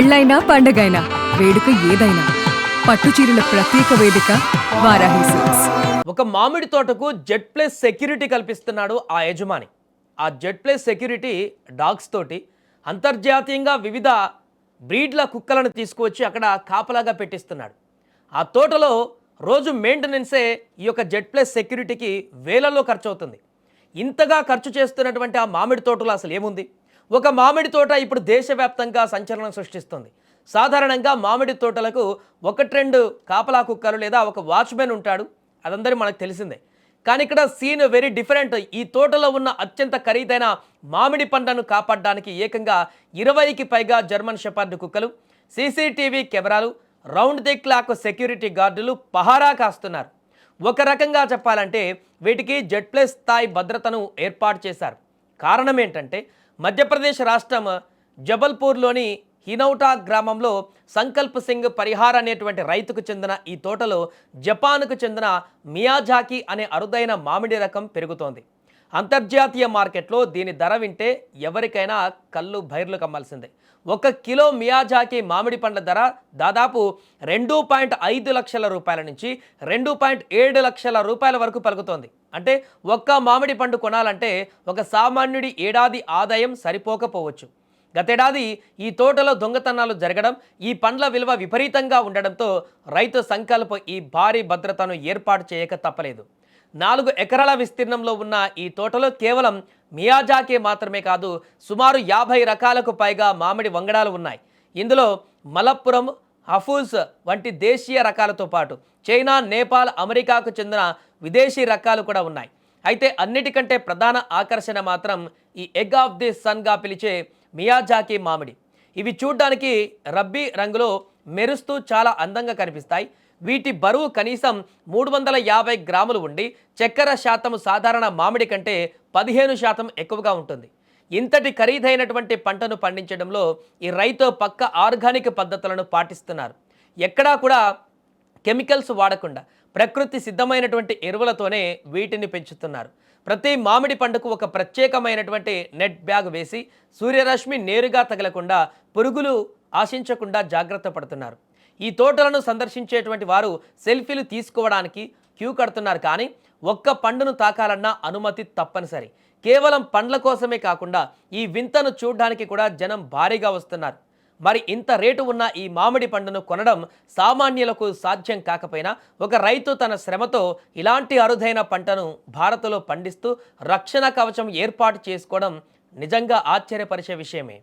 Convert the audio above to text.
పెళ్ళైనా పండగైనా వేడుక ఏదైనా పట్టుచీరల ప్రత్యేక వేదిక వారాహి సిల్క్స్. ఒక మామిడి తోటకు జెడ్ ప్లస్ సెక్యూరిటీ కల్పిస్తున్నాడు ఆ యజమాని. ఆ జెడ్ ప్లస్ సెక్యూరిటీ డాగ్స్ తోటి అంతర్జాతీయంగా వివిధ బ్రీడ్ల కుక్కలను తీసుకువచ్చి అక్కడ కాపలాగా పెట్టిస్తున్నాడు. ఆ తోటలో రోజు మెయింటెనెన్సే ఈ యొక్క జెడ్ ప్లస్ సెక్యూరిటీకి వేలల్లో ఖర్చు అవుతుంది. ఇంతగా ఖర్చు చేస్తున్నటువంటి ఆ మామిడి తోటలో అసలు ఏముంది? ఒక మామిడి తోట ఇప్పుడు దేశవ్యాప్తంగా సంచలనం సృష్టిస్తుంది. సాధారణంగా మామిడి తోటలకు ఒకటి రెండు కాపలా కుక్కలు లేదా ఒక వాచ్మెన్ ఉంటాడు, అదందరూ మనకు తెలిసిందే. కానీ ఇక్కడ సీన్ వెరీ డిఫరెంట్. ఈ తోటలో ఉన్న అత్యంత ఖరీదైన మామిడి పండ్లను కాపాడడానికి ఏకంగా 20కి పైగా జర్మన్ షెపర్డ్ కుక్కలు, సీసీటీవీ కెమెరాలు, రౌండ్ ది క్లాక్ సెక్యూరిటీ గార్డులు పహారా కాస్తున్నారు. ఒక రకంగా చెప్పాలంటే వీటికి జెడ్ ప్లస్ స్థాయి భద్రతను ఏర్పాటు చేశారు. కారణం ఏంటంటే మధ్యప్రదేశ్ రాష్ట్రం జబల్పూర్లోని హినౌటా గ్రామంలో సంకల్ప్ సింగ్ పరిహార్ అనేటువంటి రైతుకు చెందిన ఈ తోటలో జపాన్కు చెందిన మియాజాకి అనే అరుదైన మామిడి రకం పెరుగుతోంది. అంతర్జాతీయ మార్కెట్లో దీని ధర వింటే ఎవరికైనా కళ్ళు బైర్లు కమ్మాల్సిందే. 1 కిలో మియాజాకి మామిడి పండ్ల ధర దాదాపు 2.5 లక్షల రూపాయల నుంచి 2.7 లక్షల రూపాయల వరకు పలుకుతోంది. అంటే ఒక్క మామిడి పండు కొనాలంటే ఒక సామాన్యుడి ఏడాది ఆదాయం సరిపోకపోవచ్చు. గతేడాది ఈ తోటలో దొంగతనాలు జరగడం, ఈ పండ్ల విలువ విపరీతంగా ఉండడంతో రైతు సంకల్ప్ ఈ భారీ భద్రతను ఏర్పాటు చేయక తప్పలేదు. 4 ఎకరాల విస్తీర్ణంలో ఉన్న ఈ తోటలో కేవలం మియాజాకి మాత్రమే కాదు, సుమారు 50 రకాలకు పైగా మామిడి వంగడాలు ఉన్నాయి. ఇందులో మలప్పురం, హఫూజ్ వంటి దేశీయ రకాలతో పాటు చైనా, నేపాల్, అమెరికాకు చెందిన విదేశీ రకాలు కూడా ఉన్నాయి. అయితే అన్నిటికంటే ప్రధాన ఆకర్షణ మాత్రం ఈ ఎగ్ ఆఫ్ ది సన్గా పిలిచే మియాజాకి మామిడి. ఇవి చూడ్డానికి రబ్బీ రంగులో మెరుస్తూ చాలా అందంగా కనిపిస్తాయి. వీటి బరువు కనీసం 350 గ్రాములు ఉండి చక్కెర శాతం సాధారణ మామిడి కంటే 15% ఎక్కువగా ఉంటుంది. ఇంతటి ఖరీదైనటువంటి పంటను పండించడంలో ఈ రైతు పక్క ఆర్గానిక్ పద్ధతులను పాటిస్తున్నారు. ఎక్కడా కూడా కెమికల్స్ వాడకుండా ప్రకృతి సిద్ధమైనటువంటి ఎరువులతోనే వీటిని పెంచుతున్నారు. ప్రతి మామిడి పండుకు ఒక ప్రత్యేకమైనటువంటి నెట్ బ్యాగ్ వేసి సూర్యరశ్మి నేరుగా తగలకుండా, పురుగులు ఆశించకుండా జాగ్రత్త పడుతున్నారు. ఈ తోటలను సందర్శించేటువంటి వారు సెల్ఫీలు తీసుకోవడానికి క్యూ కడుతున్నారు. కానీ ఒక్క పండును తాకాలన్నా అనుమతి తప్పనిసరి. కేవలం పండ్ల కోసమే కాకుండా ఈ వింతను చూడడానికి కూడా జనం భారీగా వస్తున్నారు. మరి ఇంత రేటు ఉన్న ఈ మామిడి పండును కొనడం సామాన్యులకు సాధ్యం కాకపోయినా ఒక రైతు తన శ్రమతో ఇలాంటి అరుదైన పంటను భారత్లో పండిస్తూ రక్షణ కవచం ఏర్పాటు చేసుకోవడం నిజంగా ఆశ్చర్యపరిచే విషయమే.